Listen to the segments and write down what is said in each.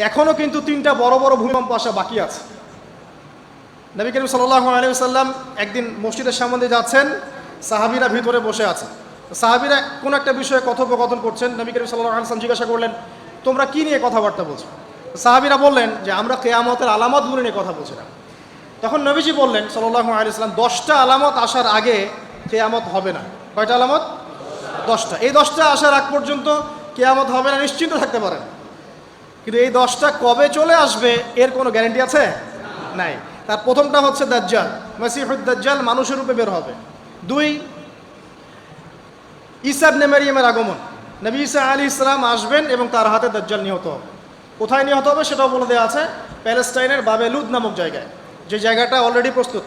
এখনও কিন্তু তিনটা বড় বড় ভূমিকম্প আসা বাকি আছে। নবী করিম সাল্লাল্লাহু আলাইহি ওয়াসাল্লাম একদিন মসজিদের সামনে দিয়ে যাচ্ছেন, সাহাবীরা ভিতরে বসে আছে। সাহাবীরা কোনো একটা বিষয়ে কথোপকথন করছেন। নবী করিম সাল্লাল্লাহু আলাইহি ওয়াসাল্লাম জিজ্ঞাসা করলেন, তোমরা কি নিয়ে কথাবার্তা বলছো? সাহাবীরা বললেন যে আমরা কিয়ামতের আলামতগুলো নিয়ে কথা বলছিলাম। তখন নবীজি বললেন সাল্লাল্লাহু আলাইহি ওয়াসাল্লাম, 10টা আলামত আসার আগে কিয়ামত হবে না। কয়টা আলামত? 10টা। এই 10টা আসার আগ পর্যন্ত কিয়ামত হবে না, নিশ্চিন্ত থাকতে পারেন। কিন্তু এই 10টা কবে চলে আসবে এর কোনো গ্যারান্টি আছে? নাই। তার প্রথমটা হচ্ছে দাজ্জাল, মাসিহুদ দাজ্জাল মানুষের রূপে বের হবে। 2, ঈসা ইবনে মারইয়ামের আগমন, নবী ঈসা আলাইহিস সালাম আসবেন এবং তার হাতে দাজ্জাল নিহত হবে। কোথায় নিহত হবে সেটাও বলে দেওয়া আছে, প্যালেস্টাইনের বাবেলুদ নামক জায়গায়, যে জায়গাটা অলরেডি প্রস্তুত।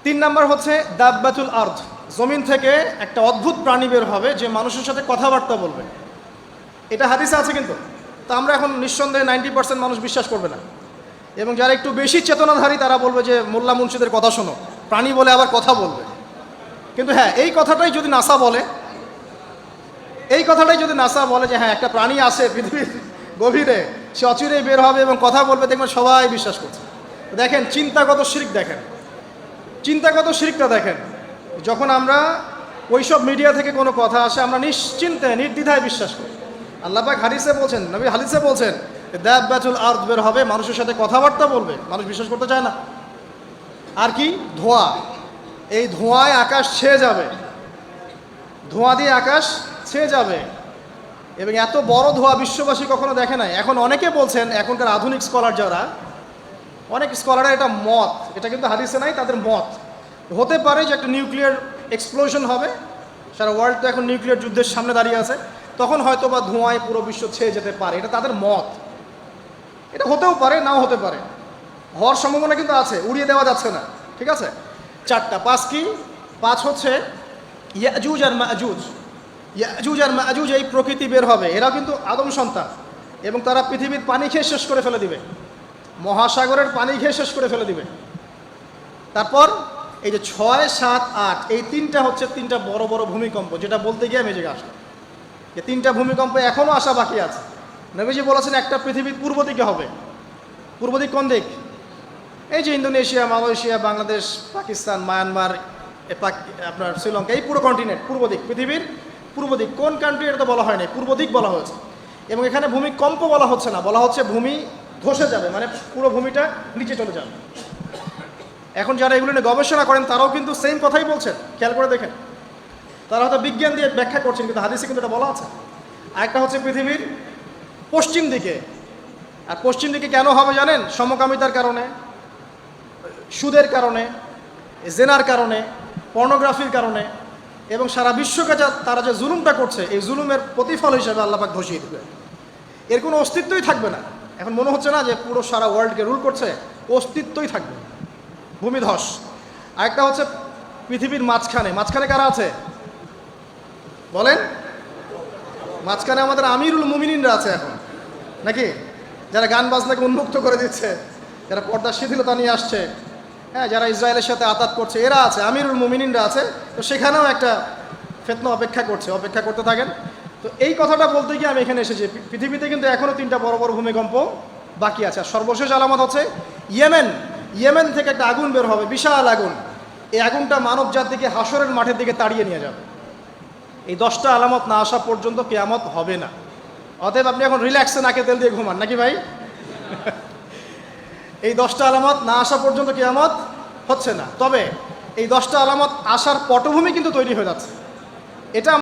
3 নাম্বার হচ্ছে দাব্বাতুল আরদ, জমিন থেকে একটা অদ্ভুত প্রাণী বের হবে যে মানুষের সাথে কথাবার্তা বলবে। এটা হাদিসে আছে, কিন্তু তা আমরা এখন নিঃসন্দেহে 90% মানুষ বিশ্বাস করবে না, এবং যারা একটু বেশি চেতনাধারী তারা বলবে যে মোল্লা মুন্সিদের কথা শোনো, প্রাণী বলে আবার কথা বলবে। কিন্তু হ্যাঁ, এই কথাটাই যদি নাসা বলে, যে হ্যাঁ একটা প্রাণী আছে পৃথিবীর গভীরে, সে অচিরেই বের হবে এবং কথা বলবে, দেখবেন সবাই বিশ্বাস করছে। দেখেন চিন্তাগত শিরক, চিন্তাগত শিরকটা দেখেন। যখন আমরা ওইসব মিডিয়া থেকে কোনো কথা আসে আমরা নিশ্চিন্তে নির্দ্বিধায় বিশ্বাস করি। আল্লাহ পাক হাদিসে বলছেন, নবী হাদিসে বলছেন দাব্বাতুল আরদ বের হবে, মানুষের সাথে কথাবার্তা বলবে, মানুষ বিশ্বাস করতে চায় না। আর কি? ধোঁয়া, এই ধোঁয়ায় আকাশ ছেয়ে যাবে, ধোঁয়া দিয়ে আকাশ ছেয়ে যাবে, এবং এত বড় ধোঁয়া বিশ্ববাসী কখনো দেখে নাই। এখন অনেকে বলছেন, এখনকার আধুনিক স্কলার যারা, অনেক স্কলাররা এটা মত, এটা কিন্তু হাদিসে নাই, তাদের মত হতে পারে যে একটা নিউক্লিয়ার এক্সপ্লোশন হবে, সারা ওয়ার্ল্ড তো এখন নিউক্লিয়ার যুদ্ধের সামনে দাঁড়িয়ে আছে, তখন হয়তো বা ধোঁয়ায় পুরো বিশ্ব ছেয়ে যেতে পারে, এটা তাদের মত। এটা হতেও পারে, নাও হতে পারে, হওয়ার সম্ভাবনা কিন্তু আছে, উড়িয়ে দেওয়া যাচ্ছে না। ঠিক আছে, 4টা। 5 কি? 5 হচ্ছে ইয়াজুজ আর মাজুজ। ইয়াজুজ আর মাজুজ এই প্রকৃতি বের হবে, এরা কিন্তু আদম সন্তান, এবং তারা পৃথিবীর পানি খেয়ে শেষ করে ফেলে দিবে, মহাসাগরের পানি খেয়ে শেষ করে ফেলে দিবে। তারপর এই যে 6, 7, 8 এই 3টা হচ্ছে 3টা বড় বড় ভূমিকম্প, যেটা বলতে গিয়ে আমি যে আসলাম, যে 3টা ভূমিকম্প এখনও আসা বাকি আছে। নবীজি বলেছেন একটা পৃথিবীর পূর্ব দিকে হবে। পূর্ব দিক কোন দিক? এই যে Indonesia, Malaysia, Bangladesh, Pakistan, Myanmar, আপনার শ্রীলঙ্কা, এই পুরো কন্টিনেন্ট পূর্ব দিক, পৃথিবীর পূর্ব দিক। কোন কান্ট্রি এটা তো বলা হয় নাই, পূর্ব দিক বলা হয়েছে। এবং এখানে ভূমিকম্প বলা হচ্ছে না, বলা হচ্ছে ভূমি ধসে যাবে, মানে পুরো ভূমিটা নিচে চলে যাবে। এখন যারা এগুলো নিয়ে গবেষণা করেন তারাও কিন্তু সেম কথাই বলছেন, খেয়াল করে দেখেন। তারা হয়তো বিজ্ঞান দিয়ে ব্যাখ্যা করছেন, কিন্তু হাদিসে কিন্তু এটা বলা আছে। আরেকটা হচ্ছে পৃথিবীর পশ্চিম দিকে। আর পশ্চিম দিকে কেন হবে জানেন? সমকামিতার কারণে, সুদের কারণে, জেনার কারণে, পর্নোগ্রাফির কারণে, এবং সারা বিশ্বকে তারা যে জুলুমটা করছে, এই জুলুমের প্রতিফল হিসেবে আল্লাহ পাক ধসিয়ে দেবে। এর কোনো অস্তিত্বই থাকবে না। এখন মনে হচ্ছে না যে পুরো সারা ওয়ার্ল্ডকে রুল করছে, অস্তিত্বই থাকবে, ভূমিধস। আরেকটা হচ্ছে পৃথিবীর মাঝখানে কারা আছে বলেন? মাঝখানে আমাদের আমিরুল মুমিনিনরা আছে এখন, নাকি? যারা গান বাজনাকে উন্মুক্ত করে দিচ্ছে, যারা পর্দার শিথিলতা নিয়ে আসছে, হ্যাঁ, যারা ইসরায়েলের সাথে আতাত করছে, এরা আছে, আমিরুল মুমিনিনরা আছে। তো সেখানেও একটা ফিতনা অপেক্ষা করতে থাকেন। তো এই কথাটা বলতে গিয়ে আমি এখানে এসেছি। পৃথিবীতে কিন্তু এখনও 3টা বড় বড় ভূমিকম্প বাকি আছে। আর সর্বশেষ আলামত হচ্ছে ইয়েমেন থেকে একটা আগুন বের হবে, বিশাল আগুন। এই আগুনটা মানব জাতিকে হাসরের মাঠের দিকে তাড়িয়ে নিয়ে যাবে। এই 10টা আলামত না আসা পর্যন্ত কিয়ামত হবে না। অতএব আপনি এখন রিল্যাক্সে নাকে তেল দিয়ে ঘুমান, নাকি ভাই? এই 10টা আলামত না আসা পর্যন্ত কিয়ামত হচ্ছে না। তবে এই 10টা আলামত আসার পটভূমি কিন্তু তৈরি হয়ে যাচ্ছে। এটা